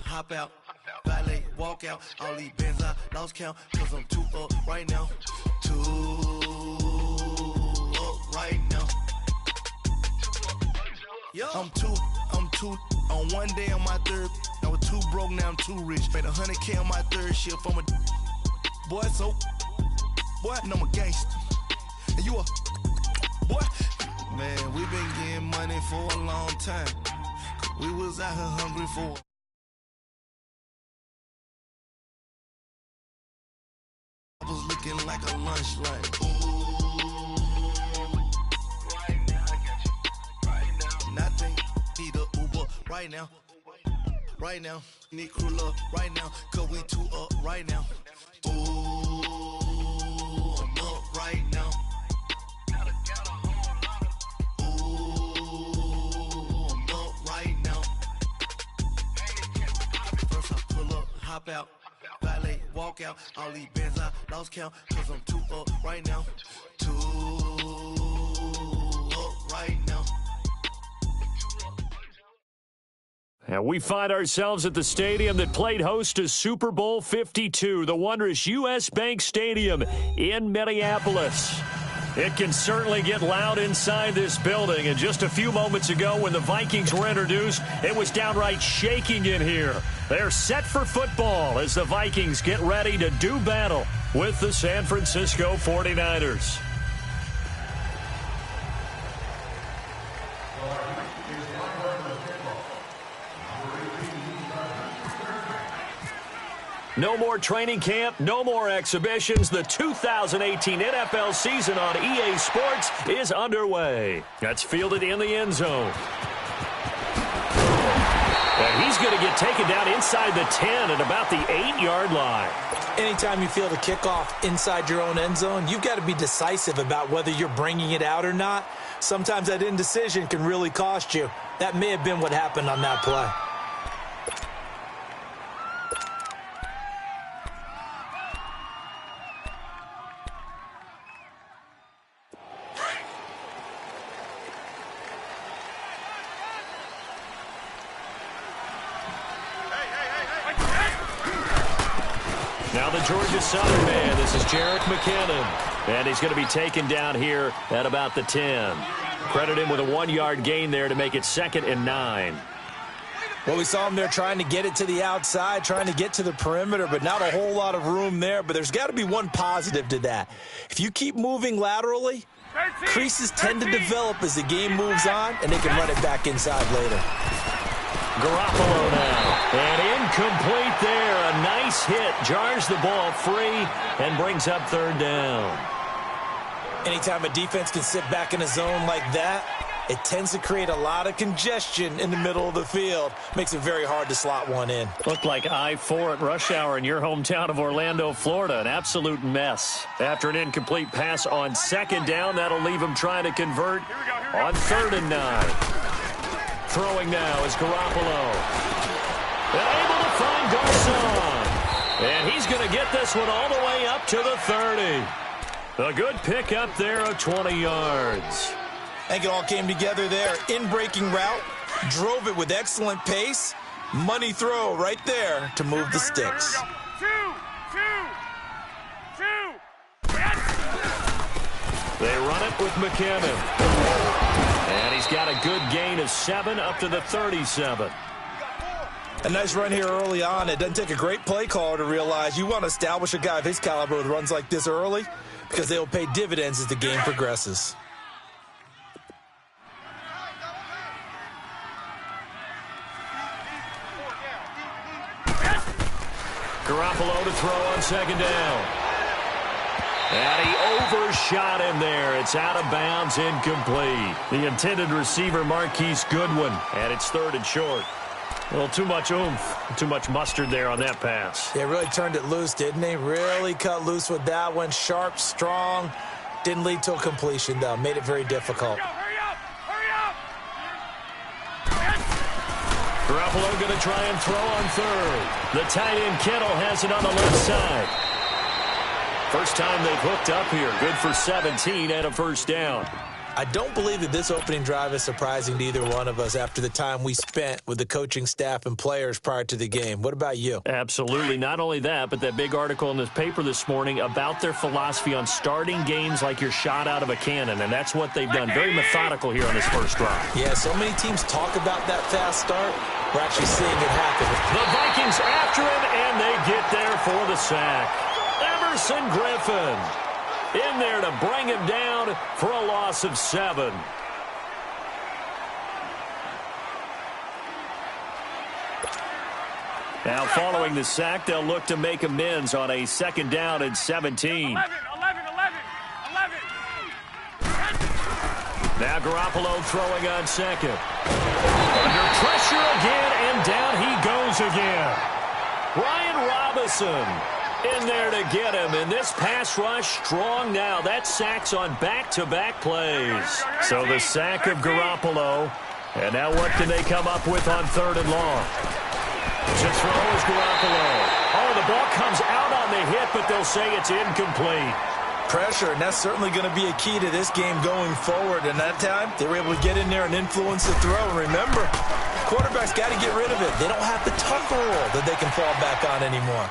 Hop out, valet, walk out. All these bands I lost count, cause I'm too up right now. Too up right now. I'm too on one day on my third. I was too broke, now I'm too rich. Made 100K on my third shift. I'm a boy, so boy, and I'm a gangster. And you a boy. Man, we been getting money for a long time. We was out here hungry for. I was looking like a lunch like, ooh. Right now, I got you. Right now. Nothing, need a Uber right now. Right now, need crew love right now. Cause we too up right now. Ooh, I'm up right now. Ooh, I'm up right now. First I pull up, hop out. Valet, walk out, all these bands I lost count, cause I'm too up right now. Too up right now. And we find ourselves at the stadium that played host to Super Bowl 52, the wondrous U.S. Bank Stadium in Minneapolis. It can certainly get loud inside this building, and just a few moments ago when the Vikings were introduced, it was downright shaking in here. They're set for football as the Vikings get ready to do battle with the San Francisco 49ers. No more training camp, no more exhibitions. The 2018 NFL season on EA Sports is underway. That's fielded in the end zone. And he's going to get taken down inside the 10 at about the 8-yard line. Anytime you field a kickoff inside your own end zone, you've got to be decisive about whether you're bringing it out or not. Sometimes that indecision can really cost you. That may have been what happened on that play. Now the Georgia Southern man, this is Jerick McKinnon. And he's going to be taken down here at about the 10. Credit him with a 1-yard gain there to make it 2nd and 9. Well, we saw him there trying to get it to the outside, trying to get to the perimeter, but not a whole lot of room there. But there's got to be one positive to that. If you keep moving laterally, creases tend to develop as the game moves on, and they can run it back inside later. Garoppolo now. And incomplete there. A nice hit. Jars the ball free and brings up 3rd down. Anytime a defense can sit back in a zone like that, it tends to create a lot of congestion in the middle of the field. Makes it very hard to slot one in. Looked like I-4 at rush hour in your hometown of Orlando, Florida. An absolute mess. After an incomplete pass on 2nd down, that'll leave him trying to convert on 3rd and 9. Throwing now is Garoppolo. And able to find Garcon. And he's going to get this one all the way up to the 30. A good pick up there of 20 yards. I think it all came together there. In-breaking route, drove it with excellent pace. Money throw right there to move the sticks. They run it with McKinnon. And he's got a good gain of 7 up to the 37. A nice run here early on. It doesn't take a great play caller to realize you want to establish a guy of his caliber with runs like this early because they will pay dividends as the game progresses. Garoppolo to throw on 2nd down. And he overshot him there. It's out of bounds, incomplete. The intended receiver, Marquise Goodwin, and it's 3rd and short. A little too much oomph, too much mustard there on that pass. They really turned it loose, didn't they? Really cut loose with that one. Sharp, strong. Didn't lead to a completion, though. Made it very difficult. Garoppolo going to try and throw on third. The tight end Kittle has it on the left side. First time they've hooked up here. Good for 17 and a first down. I don't believe that this opening drive is surprising to either one of us after the time we spent with the coaching staff and players prior to the game. What about you? Absolutely. Not only that, but that big article in this paper this morning about their philosophy on starting games like you're shot out of a cannon, and that's what they've done. Very methodical here on this first drive. Yeah, so many teams talk about that fast start. We're actually seeing it happen. The Vikings after him, and they get there for the sack. Everson Griffin in there to bring him down for a loss of 7. Now following the sack, they'll look to make amends on a 2nd down and 17. 11. Now Garoppolo throwing on 2nd. Under pressure again, and down he goes again. Ryan Robinson in there to get him, and this pass rush strong now. That sack's on back-to-back plays. So the sack of Garoppolo, and now what can they come up with on 3rd and long? To throw is Garoppolo. Oh, the ball comes out on the hit, but they'll say it's incomplete. Pressure, and that's certainly going to be a key to this game going forward. And that time, they were able to get in there and influence the throw. And remember, quarterback's got to get rid of it. They don't have the tuck rule that they can fall back on anymore.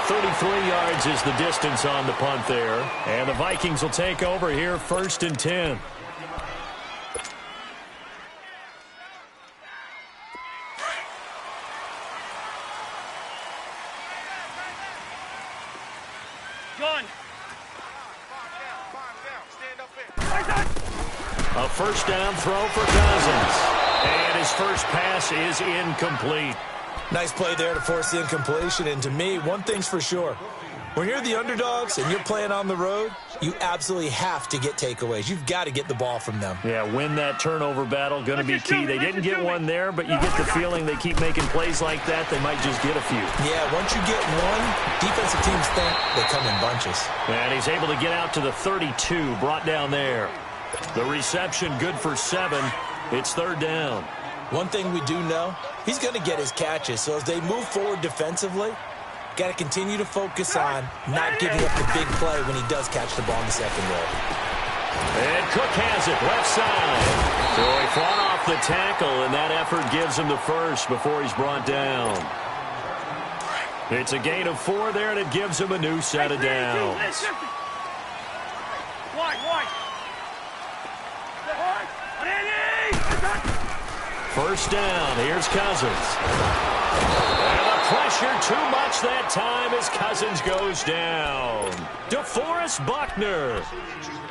33 yards is the distance on the punt there. And the Vikings will take over here 1st and 10. John. A 1st down throw for Cousins. And his first pass is incomplete. Nice play there to force the incompletion. And to me, one thing's for sure. When you're the underdogs and you're playing on the road, you absolutely have to get takeaways. You've got to get the ball from them. Yeah, win that turnover battle, going to be key. They didn't get one there, but you get the feeling they keep making plays like that, they might just get a few. Yeah, once you get one, defensive teams think they come in bunches. And he's able to get out to the 32, brought down there. The reception good for 7. It's 3rd down. One thing we do know, he's going to get his catches. So as they move forward defensively, got to continue to focus on not giving up the big play when he does catch the ball in the second row. And Cook has it left side. So he fought off the tackle, and that effort gives him the first before he's brought down. It's a gain of 4 there, and it gives him a new set of downs. First down, here's Cousins. And the pressure too much that time as Cousins goes down. DeForest Buckner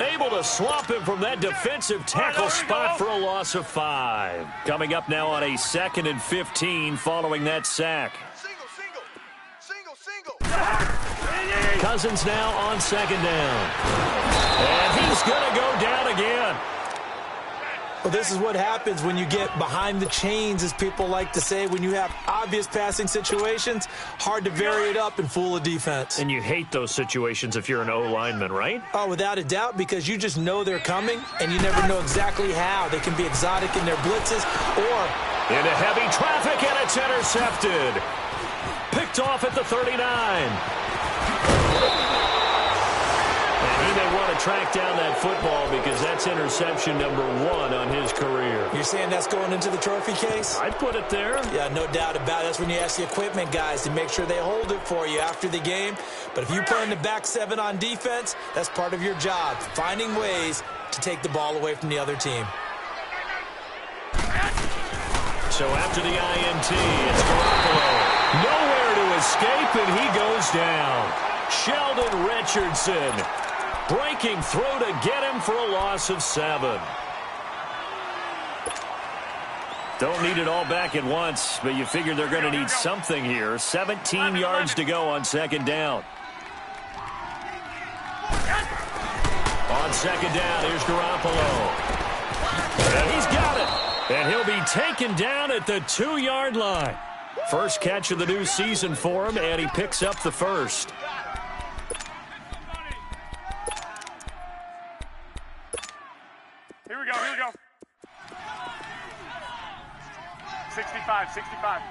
able to swamp him from that defensive tackle spot for a loss of 5. Coming up now on a 2nd and 15 following that sack. Cousins now on 2nd down. And he's going to go down again. Well, this is what happens when you get behind the chains, as people like to say. When you have obvious passing situations, hard to vary it up and fool a defense. And you hate those situations if you're an O-lineman, right? Oh, without a doubt, because you just know they're coming, and you never know exactly how. They can be exotic in their blitzes, or into heavy traffic, and it's intercepted. Picked off at the 39. And he may want to track down that football because that's interception number 1 on his career. You're saying that's going into the trophy case? I'd put it there. Yeah, no doubt about it. That's when you ask the equipment guys to make sure they hold it for you after the game. But if you play in the back 7 on defense, that's part of your job, finding ways to take the ball away from the other team. So after the INT, it's Garoppolo. Nowhere to escape, and he goes down. Sheldon Richardson breaking through to get him for a loss of 7. Don't need it all back at once, but you figure they're going to need something here. 17 yards to go on 2nd down. On 2nd down, here's Garoppolo. And he's got it. And he'll be taken down at the 2-yard line. First catch of the new season for him, and he picks up the first. Here we go. 65.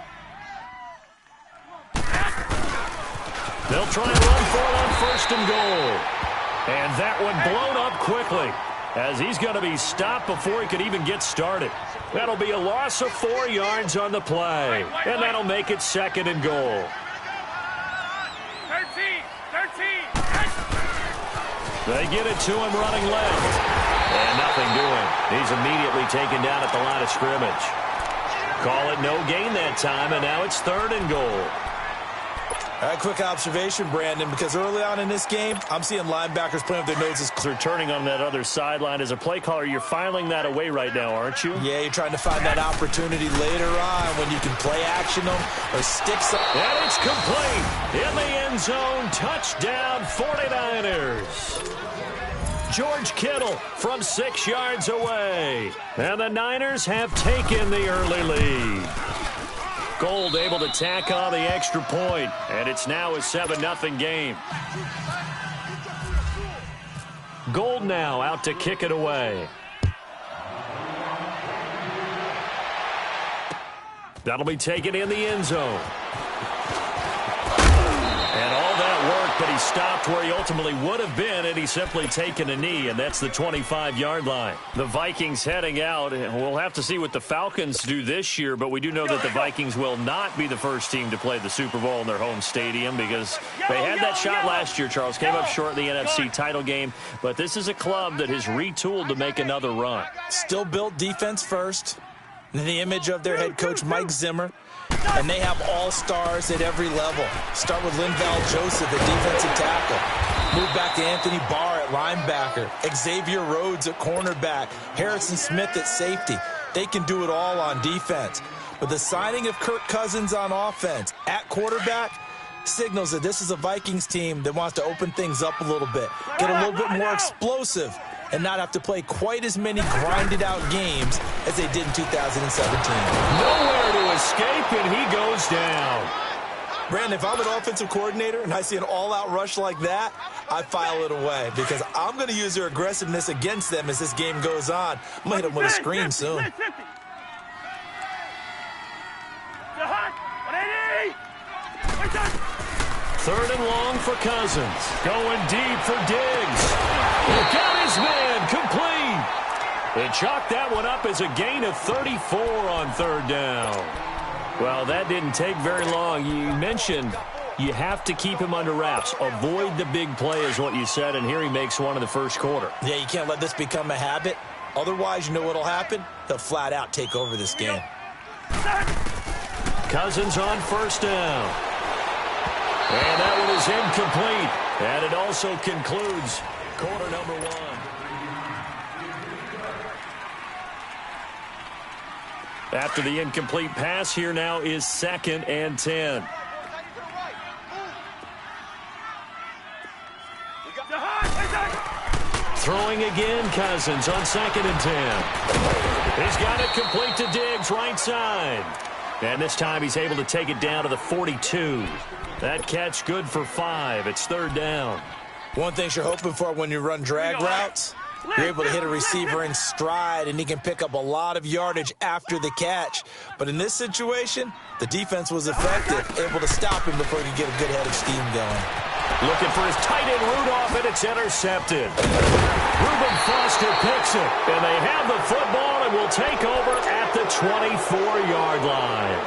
They'll try and run for it on 1st and goal. And that one blown up quickly as he's going to be stopped before he could even get started. That'll be a loss of 4 yards on the play. And that'll make it 2nd and goal. 13. They get it to him running left. And nothing doing. He's immediately taken down at the line of scrimmage. Call it no gain that time, and now it's 3rd and goal. All right, quick observation, Brandon, because early on in this game, I'm seeing linebackers playing with their noses. They're turning on that other sideline. As a play caller, you're filing that away right now, aren't you? Yeah, you're trying to find that opportunity later on when you can play action them or stick some. And it's complete. In the end zone, touchdown 49ers. George Kittle from 6 yards away. And the Niners have taken the early lead. Gold able to tack on the extra point, and it's now a 7-0 game. Gold now out to kick it away. That'll be taken in the end zone. And all that work, but he stopped where he ultimately would have been, and he's simply taken a knee, and that's the 25-yard line. The Vikings heading out, and we'll have to see what the Falcons do this year, but we do know that the Vikings will not be the first team to play the Super Bowl in their home stadium because they had that shot last year, Charles. Came up short in the NFC title game, but this is a club that has retooled to make another run. Still built defense first. In the image of their head coach, Mike Zimmer. And they have all-stars at every level. Start with Linval Joseph at defensive tackle. Move back to Anthony Barr at linebacker. Xavier Rhodes at cornerback. Harrison Smith at safety. They can do it all on defense. But the signing of Kirk Cousins on offense at quarterback signals that this is a Vikings team that wants to open things up a little bit. Get a little bit more explosive and not have to play quite as many grinded-out games as they did in 2017. Nowhere to escape, and he goes down. Brandon, if I'm an offensive coordinator and I see an all-out rush like that, I file it away because I'm going to use their aggressiveness against them as this game goes on. I'm going to hit them with a screen soon. 3rd and long for Cousins. Going deep for Diggs. He got his man complete. They chalked that one up as a gain of 34 on 3rd down. Well, that didn't take very long. You mentioned you have to keep him under wraps. Avoid the big play is what you said, and here he makes one in the first quarter. Yeah, you can't let this become a habit. Otherwise, you know what will happen? They'll flat out take over this game. Cousins on 1st down. And that one is incomplete. And it also concludes quarter number 1. After the incomplete pass, here now is 2nd and 10. Throwing again, Cousins on 2nd and 10. He's got it complete to Diggs, right side. And this time he's able to take it down to the 42. That catch good for 5. It's 3rd down. One thing you're hoping for when you run drag routes, you're able to hit a receiver in stride, and he can pick up a lot of yardage after the catch. But in this situation, the defense was effective, able to stop him before he could get a good head of steam going. Looking for his tight end Rudolph, and it's intercepted. Reuben Foster picks it, and they have the football and will take over at the 24-yard line.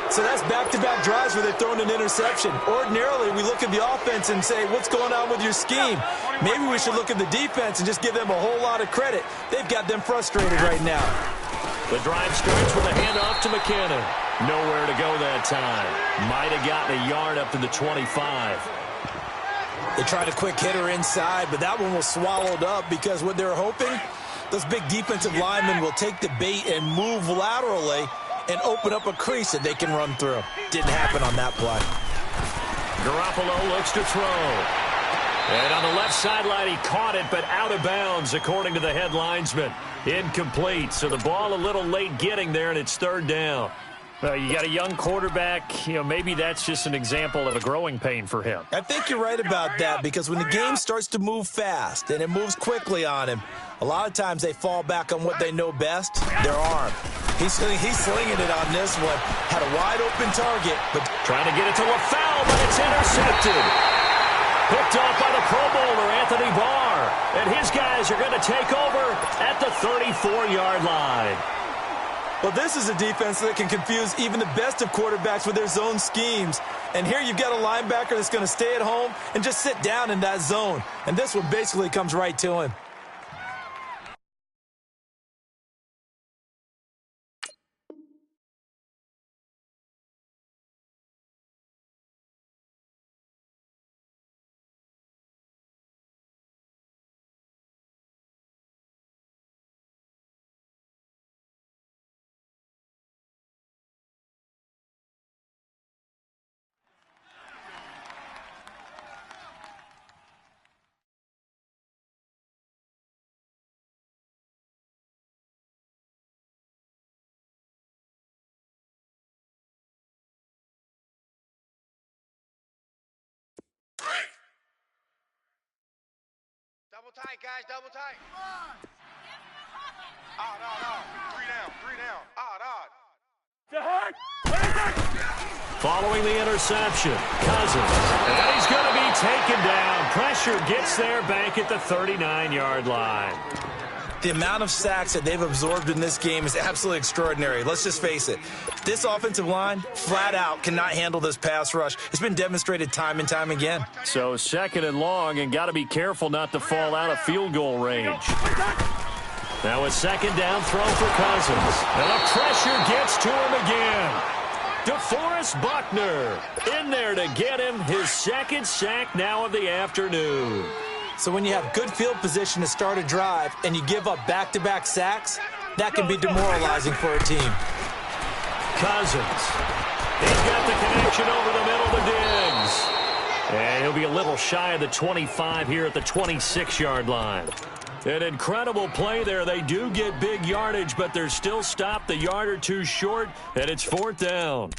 So that's back-to-back drives where they're throwing an interception. Ordinarily, we look at the offense and say, what's going on with your scheme? Maybe we should look at the defense and just give them a whole lot of credit. They've got them frustrated right now. The drive starts with a handoff to McKinnon. Nowhere to go that time. Might have gotten a yard up to the 25. They tried a quick hitter inside, but that one was swallowed up because what they're hoping, those big defensive linemen will take the bait and move laterally and open up a crease that they can run through. Didn't happen on that play. Garoppolo looks to throw. And on the left sideline, he caught it, but out of bounds, according to the head linesman. Incomplete, so the ball a little late getting there, and it's 3rd down. You got a young quarterback, maybe that's just an example of a growing pain for him. I think you're right about that because when the game starts to move fast and it moves quickly on him, a lot of times they fall back on what they know best, their arm. He's slinging it on this one. Had a wide-open target, but trying to get it to LaFell, but it's intercepted. Picked off by the Pro Bowler, Anthony Barr. And his guys are going to take over at the 34-yard line. Well, this is a defense that can confuse even the best of quarterbacks with their zone schemes. And here you've got a linebacker that's going to stay at home and just sit down in that zone. And this one basically comes right to him. Double tight, guys, double tight. Odd, odd, odd. Three down. Odd, odd. Following the interception, Cousins. And he's going to be taken down. Pressure gets there back at the 39-yard line. The amount of sacks that they've absorbed in this game is absolutely extraordinary. Let's just face it. This offensive line, flat out, cannot handle this pass rush. It's been demonstrated time and time again. So 2nd and long, and got to be careful not to fall out of field goal range. Now a 2nd down throw for Cousins. And the pressure gets to him again. DeForest Buckner in there to get him his 2nd sack now of the afternoon. So when you have good field position to start a drive and you give up back-to-back sacks, that can be demoralizing for a team. Cousins. He's got the connection over the middle to Diggs. And he'll be a little shy of the 25 here at the 26-yard line. An incredible play there. They do get big yardage, but they're still stopped a yard or two short, and it's 4th down.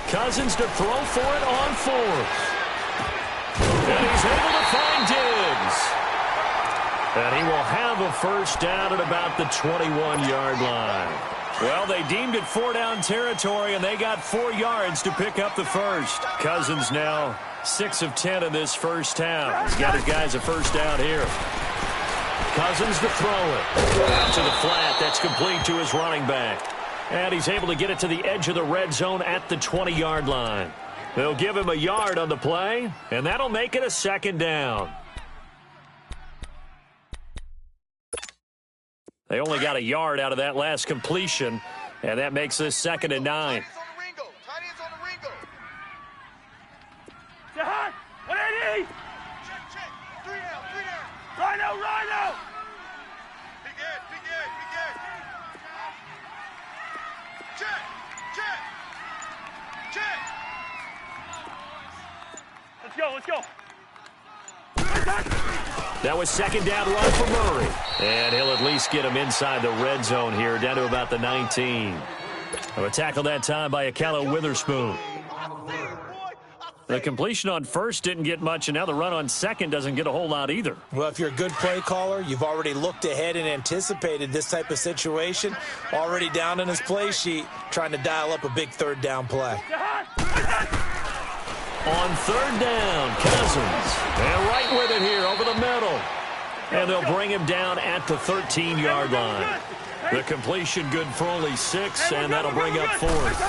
Cousins to throw for it on 4th. And he's able to find Diggs. And he will have a 1st down at about the 21-yard line. Well, they deemed it 4-down territory, and they got 4 yards to pick up the 1st. Cousins now 6 of 10 in this first half. He's got his guys a 1st down here. Cousins to throw it. Out to the flat. That's complete to his running back. And he's able to get it to the edge of the red zone at the 20-yard line. They'll give him a yard on the play, and that'll make it a 2nd down. They only got a yard out of that last completion, and that makes this 2nd and 9. Tight ends on the Ringo. Jahan, 180. Check. 3 down. Rhino. Big Ed. Check. Let's go. That was 2nd down run for Murray. And he'll at least get him inside the red zone here, down to about the 19. A tackle that time by Akala Witherspoon. The completion on 1st didn't get much, and now the run on 2nd doesn't get a whole lot either. Well, if you're a good play caller, you've already looked ahead and anticipated this type of situation. Already down in his play sheet, trying to dial up a big 3rd down play. On 3rd down, Cousins. And right with it here over the middle. And they'll bring him down at the 13-yard line. The completion good for only 6, and that'll bring up 4th.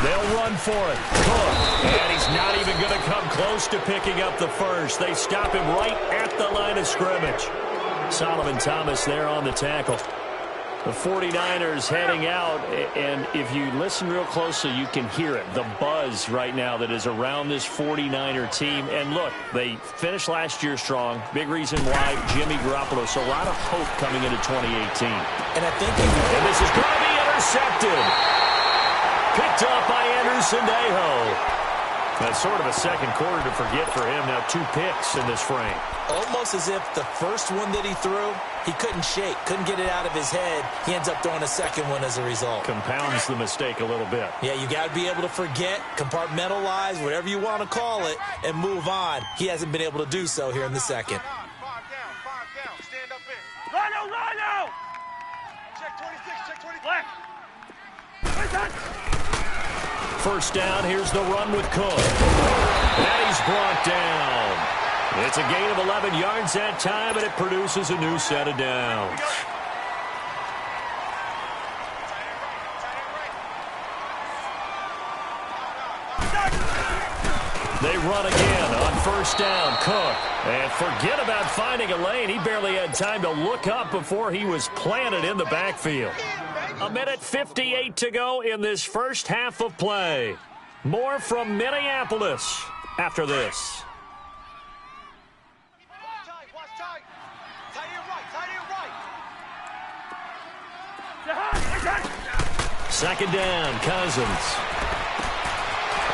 They'll run for it. Cook. And he's not even going to come close to picking up the 1st. They stop him right at the line of scrimmage. Solomon Thomas there on the tackle. The 49ers heading out, and if you listen real closely, you can hear it. The buzz right now that is around this 49er team. And look, they finished last year strong. Big reason why Jimmy Garoppolo. So a lot of hope coming into 2018. And I think and this is going to be intercepted. Picked off by Anderson Aho. That's sort of a second quarter to forget for him. Now 2 picks in this frame. Almost as if the first one that he threw, he couldn't shake, couldn't get it out of his head. He ends up throwing a second one as a result. Compounds the mistake a little bit. Yeah, you got to be able to forget, compartmentalize, whatever you want to call it, and move on. He hasn't been able to do so here in the second. 5 down. Stand up in. Rhino! Check 26, check 26. Left! First down, here's the run with Cook. And he's brought down. It's a gain of 11 yards that time, and it produces a new set of downs. They run again on first down. Cook. And forget about finding a lane. He barely had time to look up before he was planted in the backfield. 1:58 to go in this first half of play. More from Minneapolis after this. Watch tight. Tight end right. Second down, Cousins.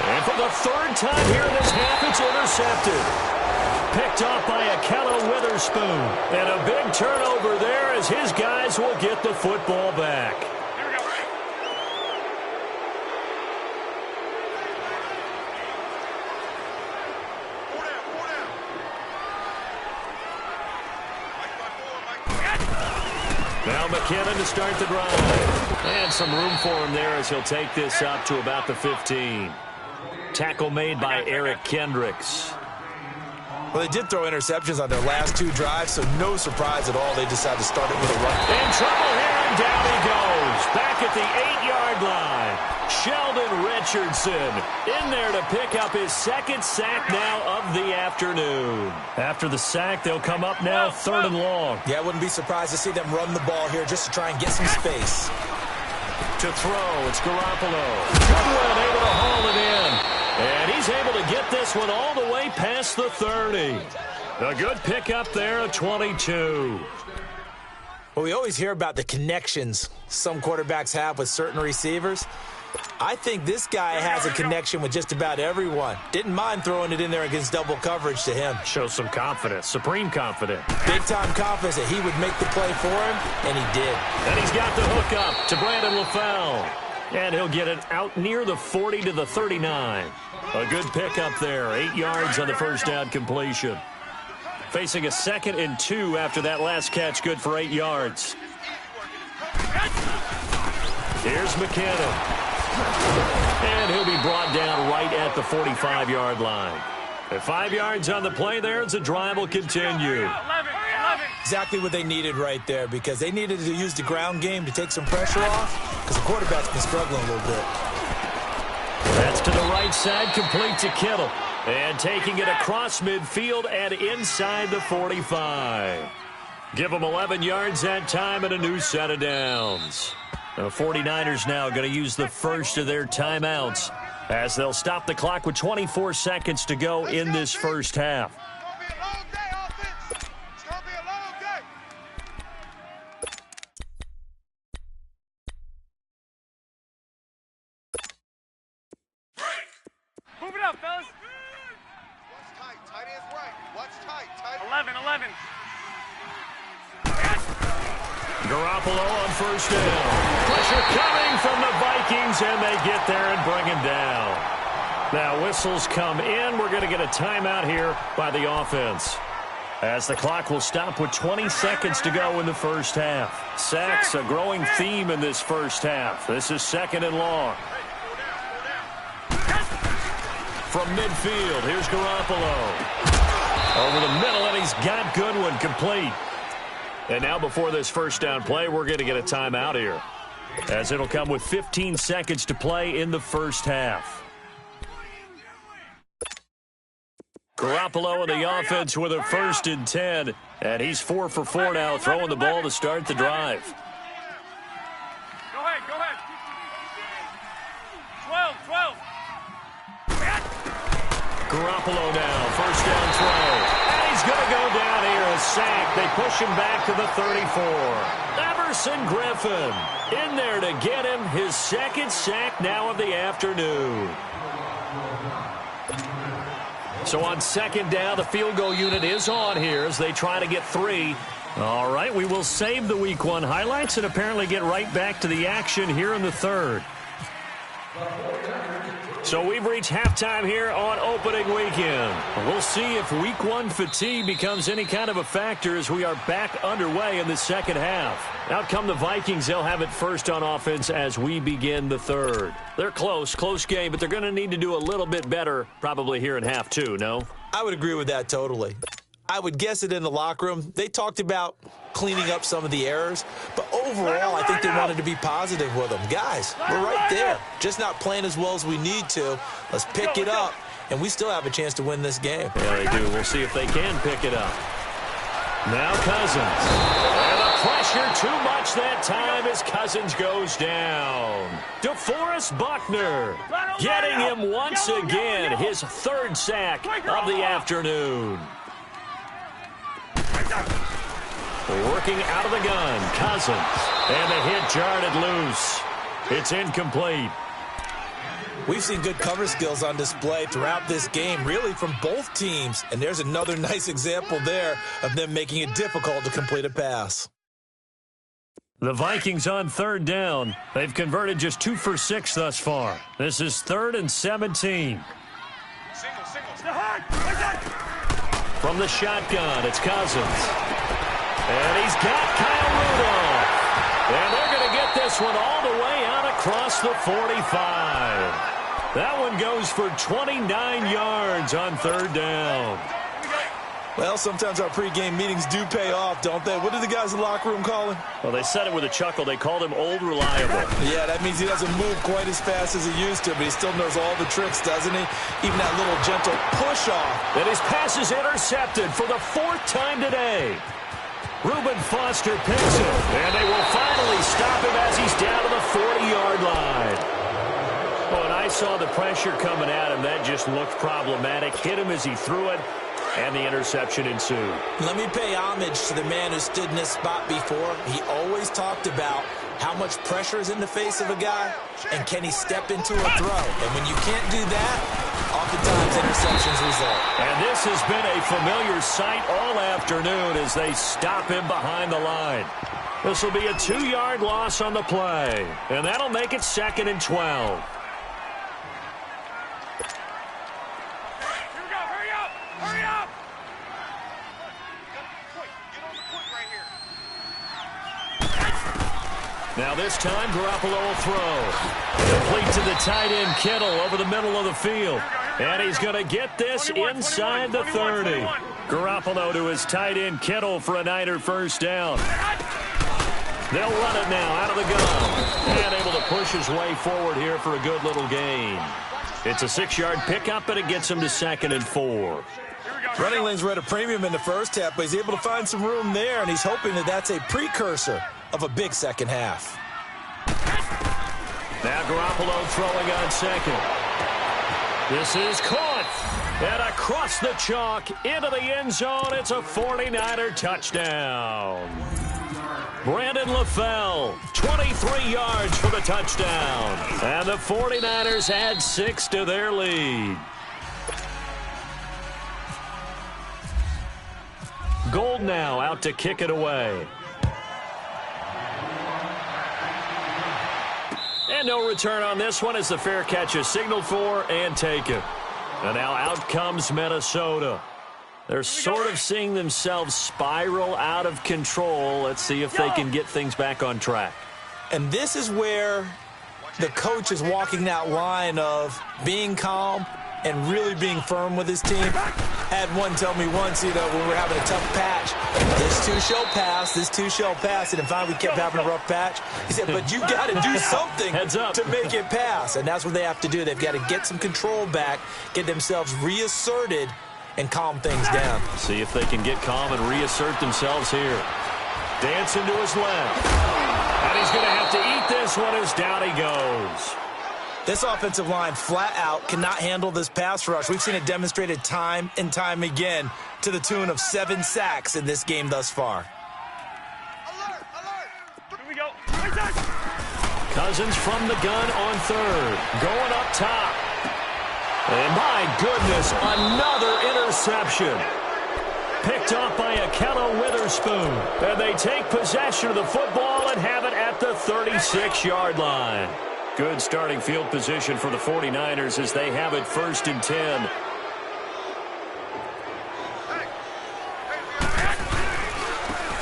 And for the third time here in this half, it's intercepted. Picked off by Akello Witherspoon. And a big turnover there as his guys will get the football back. Here we go. Four down. Now McKinnon to start the drive. And some room for him there as he'll take this up to about the 15. Tackle made by Eric Kendricks. Well, they did throw interceptions on their last 2 drives, so no surprise at all they decided to start it with a run. In trouble here, and down he goes. Back at the 8-yard line. Sheldon Richardson in there to pick up his second sack now of the afternoon. After the sack, they'll come up now 3rd and long. Yeah, I wouldn't be surprised to see them run the ball here just to try and get some space. To throw, it's Garoppolo. Goodwin able to haul it in. And he's able to get this one all the way past the 30. A good pickup there at 22. Well, we always hear about the connections some quarterbacks have with certain receivers. I think this guy has a connection with just about everyone. Didn't mind throwing it in there against double coverage to him. Shows some confidence, supreme confidence. Big-time confidence that he would make the play for him, and he did. And he's got the hook up to Brandon LaFell. And he'll get it out near the 40 to the 39. A good pickup there, 8 yards on the first down completion. Facing a 2nd and 2 after that last catch, good for 8 yards. Here's McKinnon. And he'll be brought down right at the 45-yard line. At 5 yards on the play there, the drive will continue. 11. Exactly what they needed right there, because they needed to use the ground game to take some pressure off, because the quarterback's been struggling a little bit. That's to the right side, complete to Kittle. And taking it across midfield and inside the 45. Give them 11 yards that time and a new set of downs. The 49ers now going to use the first of their timeouts as they'll stop the clock with 24 seconds to go in this first half. It's gonna be a long day. Move it up, fellas. Watch tight. Tight end's right. Watch tight. 11. Garoppolo on first down. Pressure coming from the Vikings, and they get there and bring him down. Now whistles come in. We're going to get a timeout here by the offense, as the clock will stop with 20 seconds to go in the first half. Sacks, a growing theme in this first half. This is 2nd and long. From midfield, here's Garoppolo. Over the middle, and he's got Goodwin complete. And now before this first down play, we're going to get a timeout here, as it'll come with 15 seconds to play in the first half. Garoppolo in the offense with a 1st and 10, and he's 4 for 4 now, throwing the ball to start the drive. Go ahead. 12. Garoppolo now, first down throw. And he's going to go down here, a sack. They push him back to the 34. Everson Griffin in there to get him his 2nd sack now of the afternoon. So on second down, the field goal unit is on here as they try to get 3. All right, we will save the Week 1 highlights and apparently get right back to the action here in the third. So we've reached halftime here on opening weekend. We'll see if Week 1 fatigue becomes any kind of a factor as we are back underway in the second half. Out come the Vikings. They'll have it first on offense as we begin the third. They're close game, but they're going to need to do a little bit better probably here in half 2, no? I would agree with that totally. I would guess it in the locker room. They talked about cleaning up some of the errors, but overall, I think they wanted to be positive with them. Guys, we're right there. Just not playing as well as we need to. Let's pick it up, and we still have a chance to win this game. Yeah, they do. We'll see if they can pick it up. Now Cousins. And the pressure too much that time as Cousins goes down. DeForest Buckner getting him once again. His 3rd sack of the afternoon. Working out of the gun, Cousins. And the hit jarred loose. It's incomplete. We've seen good cover skills on display throughout this game, really from both teams. And there's another nice example there of them making it difficult to complete a pass. The Vikings on 3rd down. They've converted just 2 for 6 thus far. This is 3rd and 17. From the shotgun, it's Cousins. And he's got Kyle Rudolph. And they're going to get this one all the way out across the 45. That one goes for 29 yards on 3rd down. Well, sometimes our pregame meetings do pay off, don't they? What did the guys in the locker room call him? Well, they said it with a chuckle. They called him Old Reliable. Yeah, that means he doesn't move quite as fast as he used to, but he still knows all the tricks, doesn't he? Even that little gentle push-off. And his pass is intercepted for the 4th time today. Reuben Foster picks it, and they will finally stop him as he's down to the 40-yard line. Oh, and I saw the pressure coming at him. That just looked problematic. Hit him as he threw it, and the interception ensued. Let me pay homage to the man who stood in this spot before. He always talked about how much pressure is in the face of a guy, and can he step into a throw. And when you can't do that, oftentimes interceptions result. And this has been a familiar sight all afternoon as they stop him behind the line. This will be a 2-yard loss on the play, and that'll make it 2nd and 12. Hurry up! Now this time, Garoppolo will throw. Complete to the tight end, Kittle, over the middle of the field. And he's going to get this inside the 30. Garoppolo to his tight end, Kittle, for a Niner first down. They'll run it now out of the gun. And able to push his way forward here for a good little gain. It's a 6-yard pickup, and it gets him to 2nd and 4. Running lanes were at a premium in the first half, but he's able to find some room there, and he's hoping that that's a precursor of a big second half. Now Garoppolo throwing on 2nd. This is caught. And across the chalk into the end zone. It's a 49er touchdown. Brandon LaFell, 23 yards for the touchdown. And the 49ers add 6 to their lead. Gold now out to kick it away. And no return on this one as the fair catch is signaled for and taken. And now out comes Minnesota. They're sort of seeing themselves spiral out of control. Let's see if they can get things back on track. And this is where the coach is walking that line of being calm and really being firm with his team. Had one tell me once, when we're having a tough patch, this too shall pass, this too shall pass. And finally we kept having a rough patch. He said, but you got to do something to make it pass. And that's what they have to do. They've got to get some control back, get themselves reasserted, and calm things down. See if they can get calm and reassert themselves here. Dancing to his left. And he's going to have to eat this one as down he goes. This offensive line flat out cannot handle this pass rush. We've seen it demonstrated time and time again to the tune of 7 sacks in this game thus far. Alert! Here we go. Cousins from the gun on 3rd. Going up top. And my goodness, another interception. Picked off by Akello Witherspoon. And they take possession of the football and have it at the 36-yard line. Good starting field position for the 49ers as they have it 1st and 10.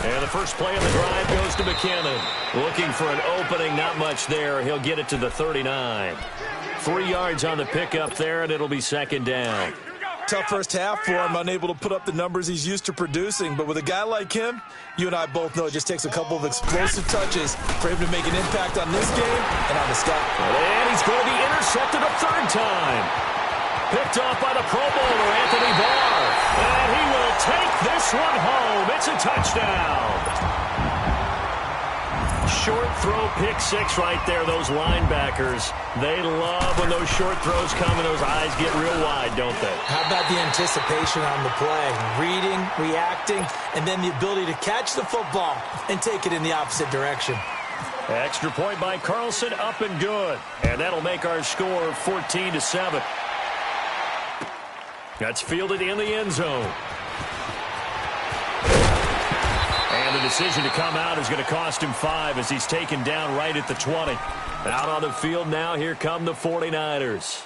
And the first play of the drive goes to McKinnon. Looking for an opening, not much there. He'll get it to the 39. 3 yards on the pickup there, and it'll be 2nd down. Tough first half for him, unable to put up the numbers he's used to producing. But with a guy like him, you and I both know it just takes a couple of explosive touches for him to make an impact on this game and on the stat. And he's going to be intercepted a 3rd time. Picked off by the Pro Bowler, Anthony Barr. And he will take this one home. It's a touchdown. Short throw, pick 6 right there. Those linebackers, they love when those short throws come and those eyes get real wide, don't they? How about the anticipation on the play? Reading, reacting, and then the ability to catch the football and take it in the opposite direction. Extra point by Carlson, up and good. And that'll make our score 14-7. That's fielded in the end zone. And the decision to come out is going to cost him 5 as he's taken down right at the 20. Out on the field now, here come the 49ers.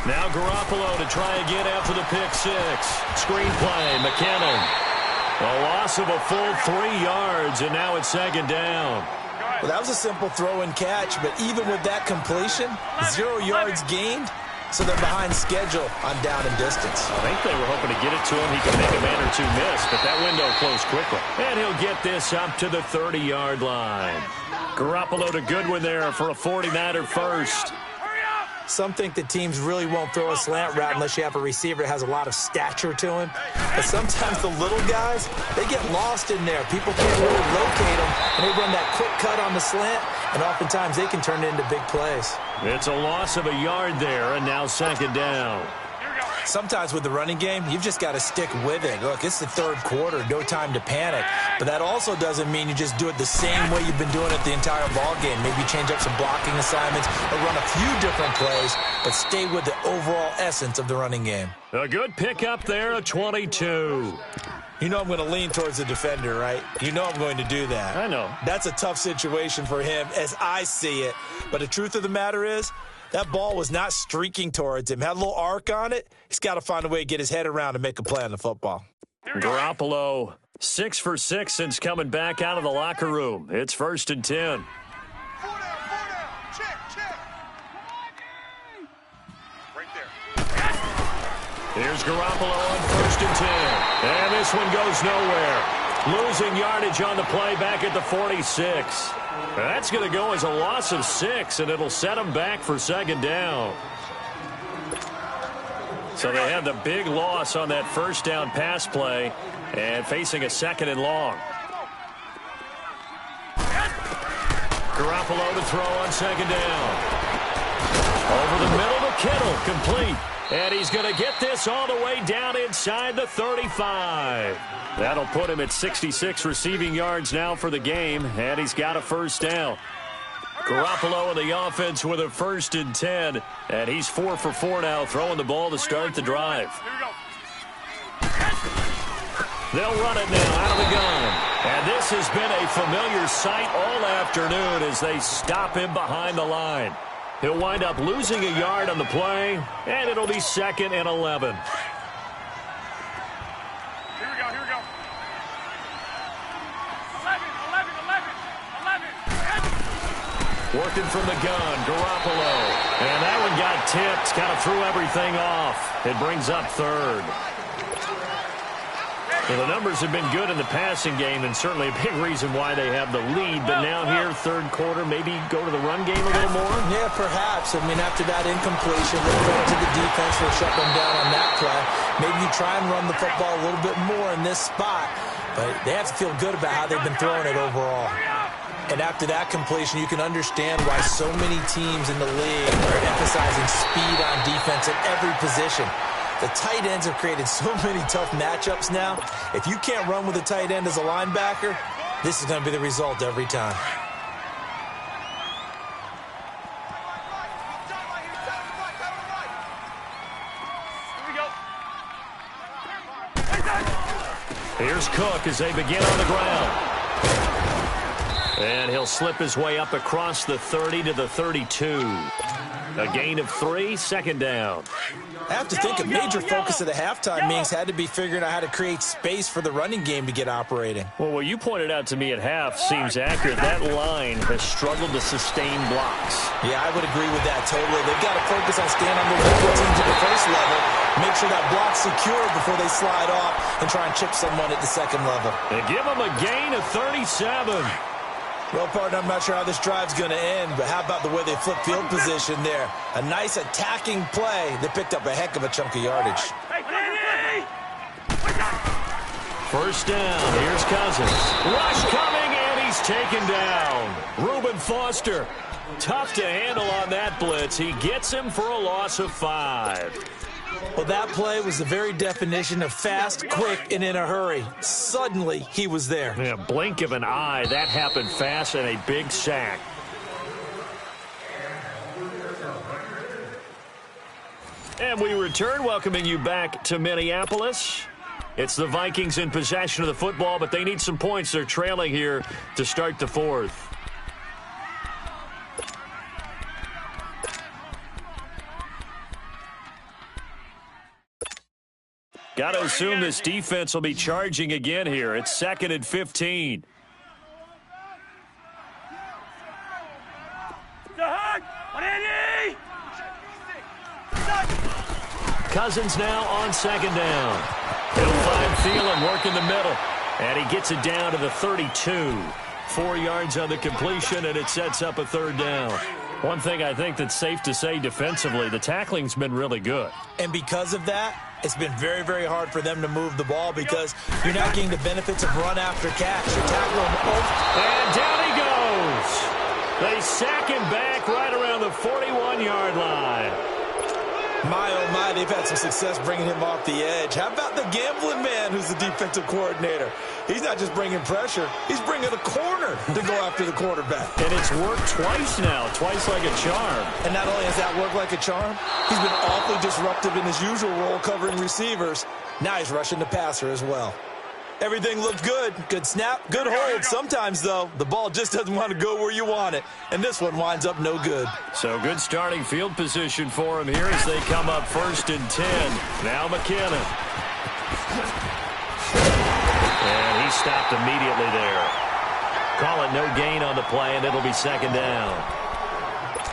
Now Garoppolo to try again after the pick 6. Screenplay, McKinnon. A loss of a full 3 yards, and now it's 2nd down. Well, that was a simple throw and catch, but even with that completion, 0 yards gained, so they're behind schedule on down and distance. I think they were hoping to get it to him. He could make a man or two miss, but that window closed quickly. And he'll get this up to the 30-yard line. Garoppolo to Goodwin there for a 49er first. Some think that teams really won't throw a slant route unless you have a receiver that has a lot of stature to him. But sometimes the little guys, they get lost in there. People can't really locate them, and they run that quick cut on the slant, and oftentimes they can turn it into big plays. It's a loss of a yard there, and now 2nd down. Sometimes with the running game, you've just got to stick with it. Look, it's the 3rd quarter, no time to panic. But that also doesn't mean you just do it the same way you've been doing it the entire ball game. Maybe change up some blocking assignments or run a few different plays, but stay with the overall essence of the running game. A good pickup there, a 22. You know I'm going to lean towards the defender, right? You know I'm going to do that. I know. That's a tough situation for him as I see it. But the truth of the matter is, that ball was not streaking towards him. Had a little arc on it. He's got to find a way to get his head around and make a play on the football. Garoppolo, 6 for 6 since coming back out of the locker room. It's 1st and 10. 4 down. Check. Right there. Here's Garoppolo on 1st and 10. And this one goes nowhere. Losing yardage on the play back at the 46. That's going to go as a loss of 6, and it'll set them back for 2nd down. So they had the big loss on that 1st down pass play and facing a 2nd and long. Garoppolo to throw on 2nd down. Over the middle to Kittle, complete. And he's going to get this all the way down inside the 35. That'll put him at 66 receiving yards now for the game, and he's got a 1st down. Garoppolo in the offense with a 1st and 10, and he's 4 for 4 now, throwing the ball to start the drive. They'll run it now out of the gun. And this has been a familiar sight all afternoon as they stop him behind the line. He'll wind up losing a yard on the play, and it'll be 2nd and 11. Here we go. 11. Working from the gun, Garoppolo. And that one got tipped, kind of threw everything off. It brings up 3rd. Well, the numbers have been good in the passing game, and certainly a big reason why they have the lead. But now here, 3rd quarter, maybe go to the run game a little more? Yeah, perhaps. I mean, after that incompletion, they throw it to the defense. They'll shut them down on that play. Maybe you try and run the football a little bit more in this spot. But they have to feel good about how they've been throwing it overall. And after that completion, you can understand why so many teams in the league are emphasizing speed on defense at every position. The tight ends have created so many tough matchups now. If you can't run with a tight end as a linebacker, this is going to be the result every time. Here's Cook as they begin on the ground. And he'll slip his way up across the 30 to the 32. A gain of 3, second down. I have to think a major focus of the halftime meetings had to be figuring out how to create space for the running game to get operating. Well, what you pointed out to me at half seems accurate. That line has struggled to sustain blocks. Yeah, I would agree with that totally. They've got to focus on staying on the double teams at the first level, make sure that block's secure before they slide off and try and chip someone at the second level. They give them a gain of 37. Well, partner, I'm not sure how this drive's going to end, but how about the way they flip field position there? A nice attacking play. They picked up a heck of a chunk of yardage. First down. Here's Cousins. Rush coming, and he's taken down. Reuben Foster. Tough to handle on that blitz. He gets him for a loss of 5. Well, that play was the very definition of fast, quick, and in a hurry. Suddenly, he was there. Yeah, blink of an eye. That happened fast and a big sack. And we return, welcoming you back to Minneapolis. It's the Vikings in possession of the football, but they need some points. They're trailing here to start the fourth. Got to assume this defense will be charging again here. It's 2nd and 15. Cousins now on 2nd down. He'll find Thielen working the middle. And he gets it down to the 32. 4 yards on the completion, and it sets up a 3rd down. One thing I think that's safe to say defensively, the tackling's been really good. And because of that, it's been very, very hard for them to move the ball because you're not getting the benefits of run after catch. You're tackling and down he goes. They sack him back right around the 41-yard line. My, oh my, they've had some success bringing him off the edge. How about the gambling man who's the defensive coordinator? He's not just bringing pressure. He's bringing a corner to go after the quarterback. And it's worked twice now, twice like a charm. And not only has that worked like a charm, he's been awfully disruptive in his usual role covering receivers. Now he's rushing the passer as well. Everything looked good. Good snap, good hold. Sometimes, though, the ball just doesn't want to go where you want it. And this one winds up no good. So good starting field position for him here as they come up 1st and 10. Now McKinnon. And he stopped immediately there. Call it no gain on the play, and it'll be 2nd down.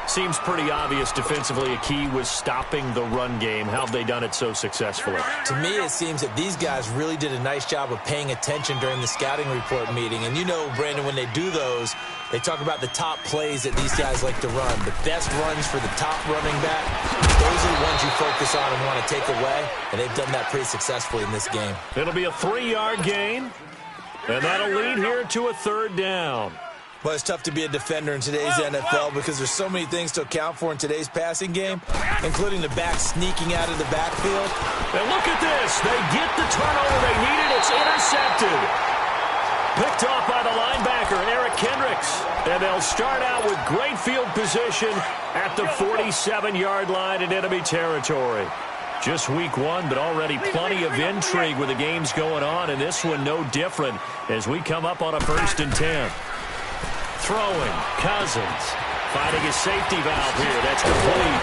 Seems pretty obvious defensively a key was stopping the run game. How have they done it so successfully? To me, it seems that these guys really did a nice job of paying attention during the scouting report meeting. And you know, Brandon, when they do those, they talk about the top plays that these guys like to run. The best runs for the top running back, those are the ones you focus on and want to take away. And they've done that pretty successfully in this game. It'll be a 3-yard gain, and that'll lead here to a 3rd down. Well, it's tough to be a defender in today's NFL because there's so many things to account for in today's passing game, including the back sneaking out of the backfield. And look at this. They get the turnover they needed. It's intercepted. Picked off by the linebacker, Eric Kendricks. And they'll start out with great field position at the 47-yard line in enemy territory. Just week 1, but already plenty of intrigue with the games going on, and this one no different as we come up on a 1st and 10. Throwing, Cousins, finding his safety valve here. That's complete.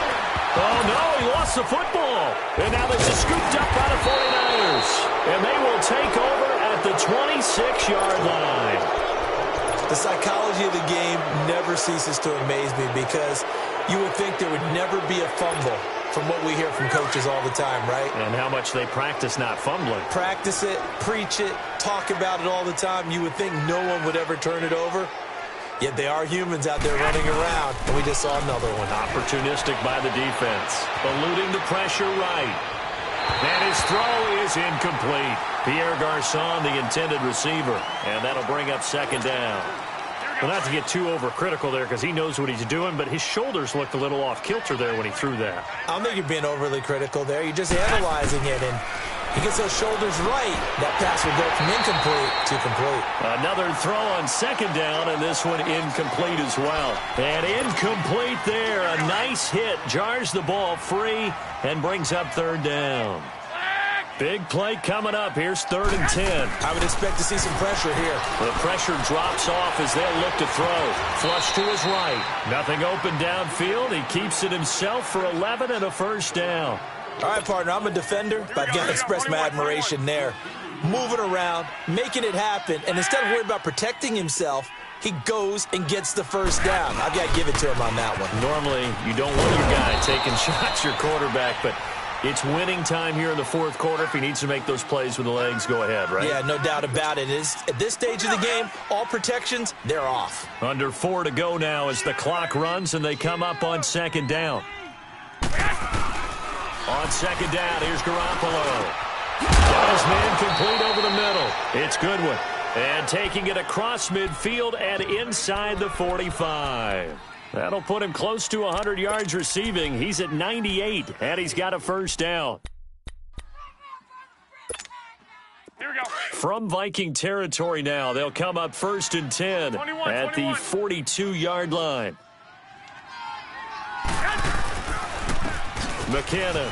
Oh, no, he lost the football. And now this is scooped up by the 49ers. And they will take over at the 26-yard line. The psychology of the game never ceases to amaze me because you would think there would never be a fumble from what we hear from coaches all the time, right? And how much they practice not fumbling. Practice it, preach it, talk about it all the time. You would think no one would ever turn it over. Yet they are humans out there running around, and we just saw another one. Opportunistic by the defense. Eluding the pressure right. And his throw is incomplete. Pierre Garçon, the intended receiver. And that'll bring up 2nd down. Well, not to get too overcritical there because he knows what he's doing, but his shoulders looked a little off kilter there when he threw that. I don't think you're being overly critical there. You're just analyzing it, and he gets those shoulders right. That pass would go from incomplete to complete. Another throw on second down, and this one incomplete as well. And incomplete there. A nice hit. Jars the ball free and brings up third down. Big play coming up. Here's 3rd and 10. I would expect to see some pressure here. The pressure drops off as they'll look to throw. Flush to his right. Nothing open downfield. He keeps it himself for 11 and a first down. All right, partner, I'm a defender, but I've got to express my admiration there. Moving around, making it happen, and instead of worrying about protecting himself, he goes and gets the first down. I've got to give it to him on that one. Normally, you don't want your guy taking shots, your quarterback, but it's winning time here in the fourth quarter. If he needs to make those plays with the legs, go ahead, right? Yeah, no doubt about it. At this stage of the game, all protections, they're off. Under 4 to go now as the clock runs and they come up on second down. On second down, here's Garoppolo. Got his man complete over the middle. It's Goodwin. And taking it across midfield and inside the 45. That'll put him close to 100 yards receiving. He's at 98, and he's got a first down. Here we go. From Viking territory now, they'll come up 1st and 10 at the 42-yard line. McKinnon.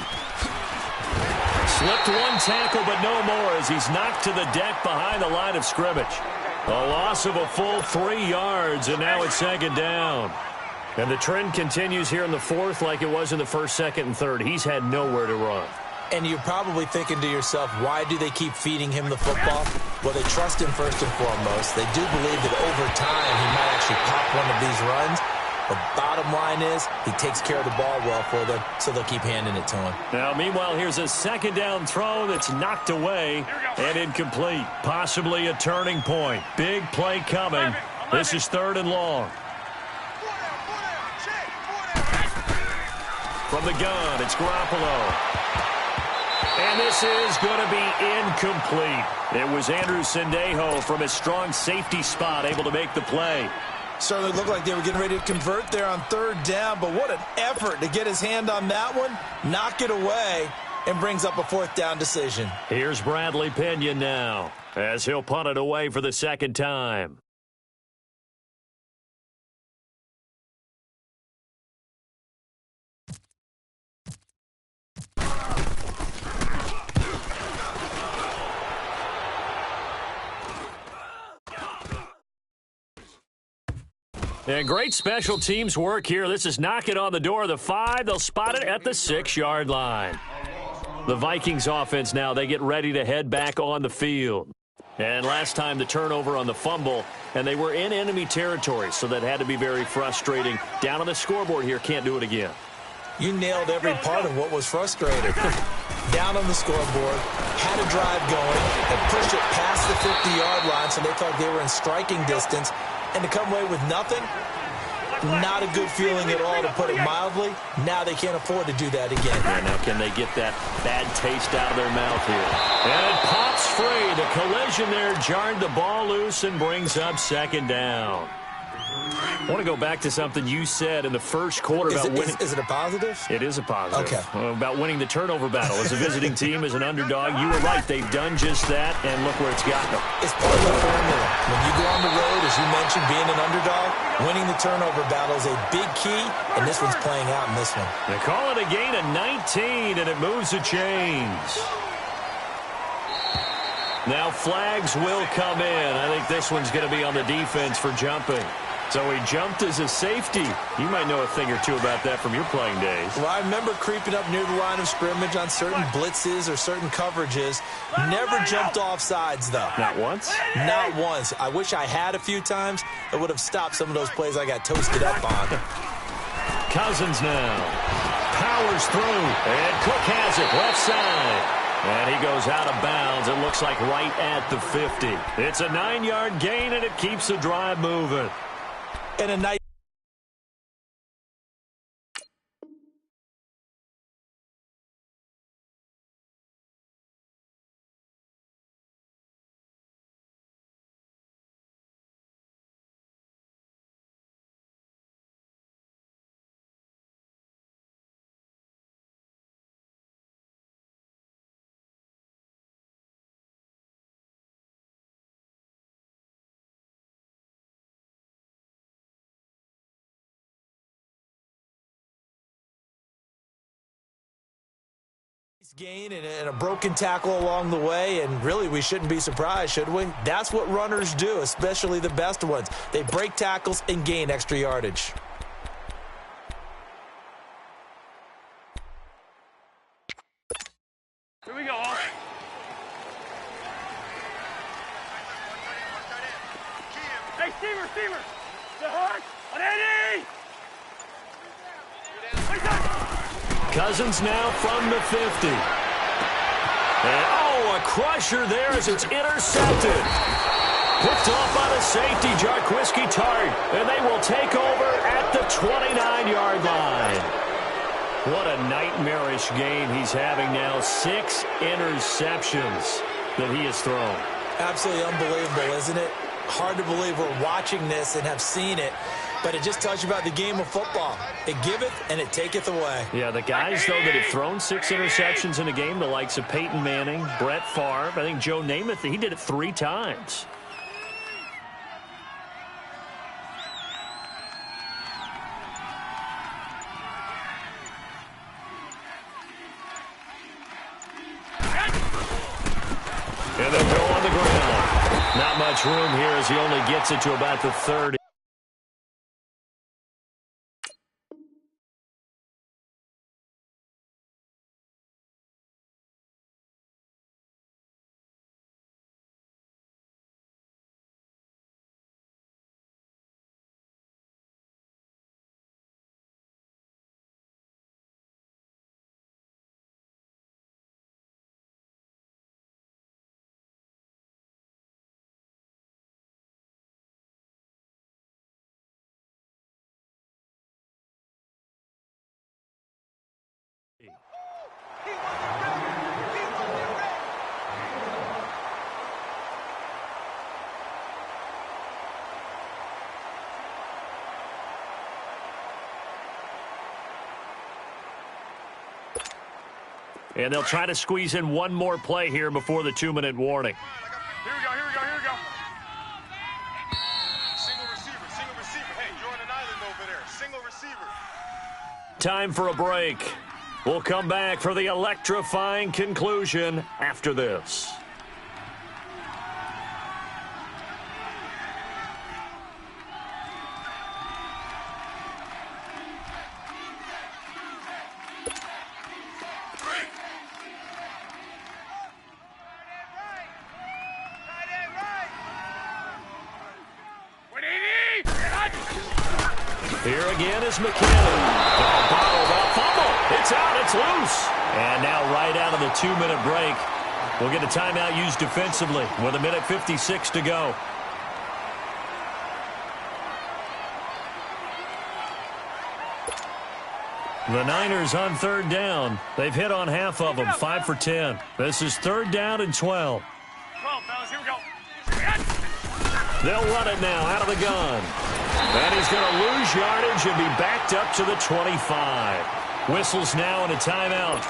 Slipped one tackle, but no more as he's knocked to the deck behind the line of scrimmage. A loss of a full 3 yards, and now it's second down. And the trend continues here in the fourth like it was in the first, second, and third. He's had nowhere to run. And you're probably thinking to yourself, why do they keep feeding him the football? Well, they trust him first and foremost. They do believe that over time he might actually pop one of these runs. The bottom line is he takes care of the ball well for them, so they'll keep handing it to him. Now, meanwhile, here's a second down throw that's knocked away and incomplete. Possibly a turning point. Big play coming. This is 3rd and long. From the gun, it's Garoppolo. And this is going to be incomplete. It was Andrew Sendejo from his strong safety spot able to make the play. Certainly looked like they were getting ready to convert there on 3rd down, but what an effort to get his hand on that one, knock it away, and brings up a 4th down decision. Here's Bradley Pinion now as he'll punt it away for the second time. And great special teams work here. This is knocking on the door of the 5. They'll spot it at the 6-yard line. The Vikings offense now, they get ready to head back on the field. And last time the turnover on the fumble, and they were in enemy territory, so that had to be very frustrating. Down on the scoreboard here, can't do it again. You nailed every part of what was frustrating. Down on the scoreboard, had a drive going, and pushed it past the 50-yard line, so they thought they were in striking distance. And to come away with nothing, not a good feeling at all, to put it mildly. Now they can't afford to do that again. Yeah, now can they get that bad taste out of their mouth here? And it pops free. The collision there jarred the ball loose and brings up second down. I want to go back to something you said in the first quarter about winning. Is it a positive? It is a positive. Okay. About winning the turnover battle. As a visiting team, as an underdog, you were right. They've done just that, and look where it's gotten them. It's part of the formula. When you go on the road, as you mentioned, being an underdog, winning the turnover battle is a big key, and this one's playing out in this one. They call it a gain of 19, and it moves the chains. Now flags will come in. I think this one's going to be on the defense for jumping. So he jumped as a safety. You might know a thing or two about that from your playing days. Well, I remember creeping up near the line of scrimmage on certain blitzes or certain coverages. Never jumped off sides, though. Not once? Not once. I wish I had a few times. It would have stopped some of those plays I got toasted up on. Cousins now. Powers through. And Cook has it left side. And he goes out of bounds. It looks like right at the 50. It's a 9-yard gain, and it keeps the drive moving. And a nice Gain and a broken tackle along the way, and really we shouldn't be surprised, should we? That's what runners do, especially the best ones. They break tackles and gain extra yardage. Here we go, all. Hey, Steamer! The hook! 180! Cousins now from the 50. And, a crusher there as it's intercepted. Picked off by the safety, Jarquiski Tart. And they will take over at the 29-yard line. What a nightmarish game he's having now. 6 interceptions that he has thrown. Absolutely unbelievable, isn't it? Hard to believe we're watching this and have seen it, but it just tells you about the game of football. It giveth and it taketh away. Yeah, the guys, though, that have thrown 6 interceptions in a game, the likes of Peyton Manning, Brett Favre, I think Joe Namath, he did it 3 times. And they'll go on the ground. Not much room here as he only gets it to about the 30. And they'll try to squeeze in one more play here before the 2-minute warning. Here we go. Single receiver. Hey, you're on an island over there. Single receiver. Time for a break. We'll come back for the electrifying conclusion after this. Here again is McKinnon. Bottled up, fumble. It's out, it's loose. And now right out of the 2-minute break, we'll get a timeout used defensively with 1:56 to go. The Niners on 3rd down. They've hit on half of them, 5 for 10. This is 3rd down and 12. 12, fellas, here we go. They'll run it now out of the gun. And he's going to lose yardage and be backed up to the 25. Whistles now and a timeout.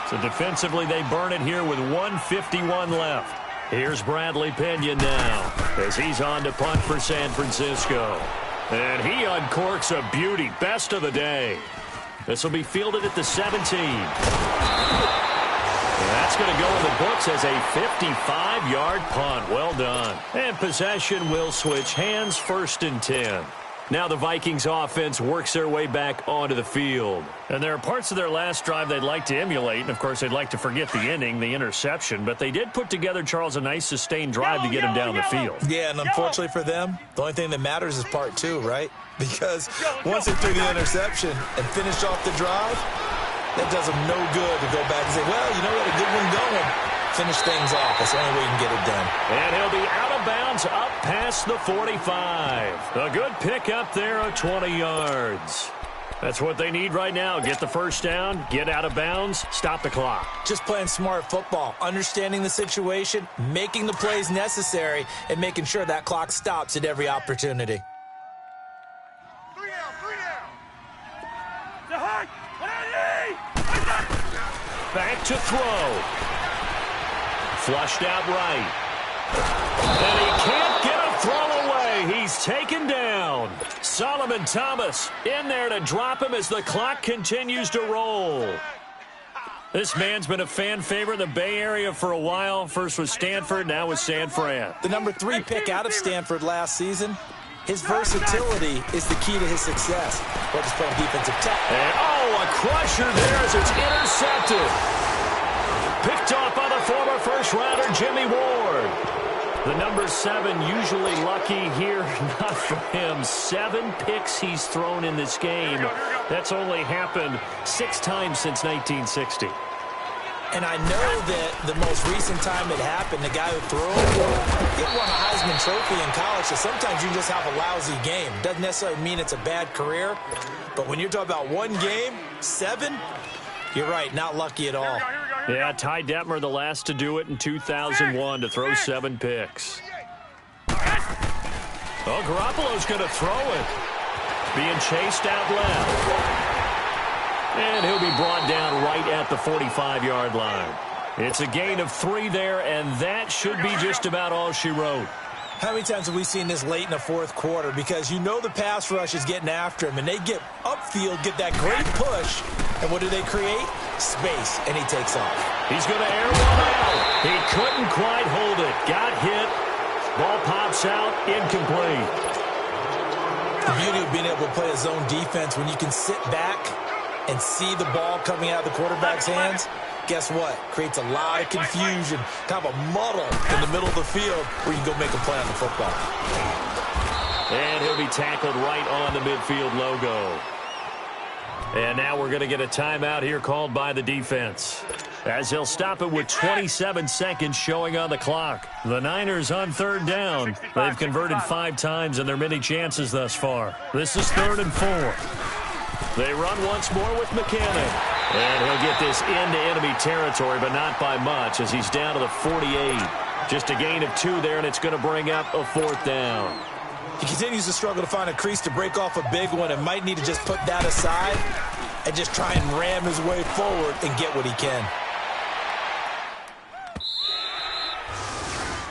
So defensively, they burn it here with 1:51 left. Here's Bradley Pena now as he's on to punt for San Francisco. And he uncorks a beauty. Best of the day. This will be fielded at the 17. That's going to go in the books as a 55-yard punt. Well done. And possession will switch hands, 1st and 10. Now the Vikings offense works their way back onto the field. And there are parts of their last drive they'd like to emulate. And, of course, they'd like to forget the inning, the interception. But they did put together, Charles, a nice sustained drive to get him down the field. Yeah, and unfortunately for them, the only thing that matters is part 2, right? Because once they threw the interception and finished off the drive, that does them no good to go back and say, well, you know what, a good one going. Finish things off. That's the only way you can get it done. And he'll be out of bounds up past the 45. A good pick up there of 20 yards. That's what they need right now. Get the first down, get out of bounds, stop the clock. Just playing smart football, understanding the situation, making the plays necessary, and making sure that clock stops at every opportunity. 3 down. The hook! 180! Back to throw. Flushed out right. And he can't get a throw away. He's taken down. Solomon Thomas in there to drop him as the clock continues to roll. This man's been a fan favorite in the Bay Area for a while. First with Stanford, now with San Fran. The number 3 pick out of Stanford last season. His versatility is the key to his success. But just playing defensive tackle. And, oh, a crusher there as it's intercepted. Picked off by the former first-rounder Jimmy Ward. The number 7 usually lucky here. Not for him. 7 picks he's thrown in this game. That's only happened 6 times since 1960. And I know that the most recent time it happened, the guy who threw him, he won a Heisman Trophy in college, so sometimes you just have a lousy game. Doesn't necessarily mean it's a bad career, but when you're talking about one game, 7, you're right, not lucky at all. Yeah, Ty Detmer, the last to do it in 2001, to throw 7 picks. Oh, Garoppolo's going to throw it. Being chased out left. And he'll be brought down right at the 45-yard line. It's a gain of 3 there, and that should be just about all she wrote. How many times have we seen this late in the fourth quarter? Because you know the pass rush is getting after him, and they get upfield, get that great push, and what do they create? Space, and he takes off. He's going to air one out. He couldn't quite hold it. Got hit. Ball pops out, incomplete. The beauty of being able to play a zone defense when you can sit back and see the ball coming out of the quarterback's hands, guess what? Creates a lot of confusion, kind of a muddle in the middle of the field where you can go make a play on the football. And he'll be tackled right on the midfield logo. And now we're going to get a timeout here called by the defense, as they'll stop it with 27 seconds showing on the clock. The Niners on 3rd down. They've converted 5 times in their many chances thus far. This is 3rd and 4. They run once more with McKinnon. And he'll get this into enemy territory, but not by much, as he's down to the 48. Just a gain of 2 there, and it's going to bring up a 4th down. He continues to struggle to find a crease to break off a big one and might need to just put that aside and just try and ram his way forward and get what he can.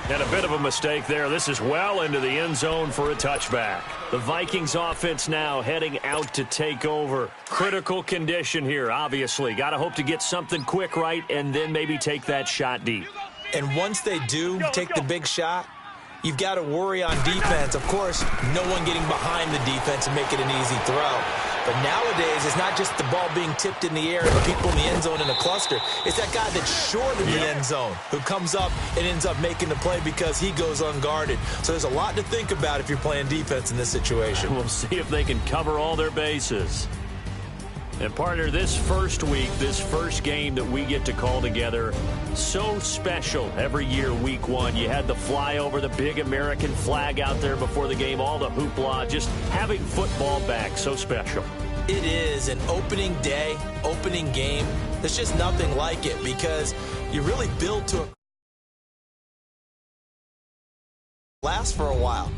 And a bit of a mistake there. This is well into the end zone for a touchback. The Vikings offense now heading out to take over. Critical condition here, obviously. Got to hope to get something quick right and then maybe take that shot deep. And once they do take the big shot, you've got to worry on defense. Of course, no one getting behind the defense and make it an easy throw. But nowadays, it's not just the ball being tipped in the air and the people in the end zone in a cluster. It's that guy that's short in the end zone who comes up and ends up making the play because he goes unguarded. So there's a lot to think about if you're playing defense in this situation. We'll see if they can cover all their bases. And, partner, this first week, this first game that we get to call together, so special every year, week 1. You had the flyover, the big American flag out there before the game, all the hoopla, just having football back, so special. It is an opening day, opening game. There's just nothing like it because you really build to a last for a while.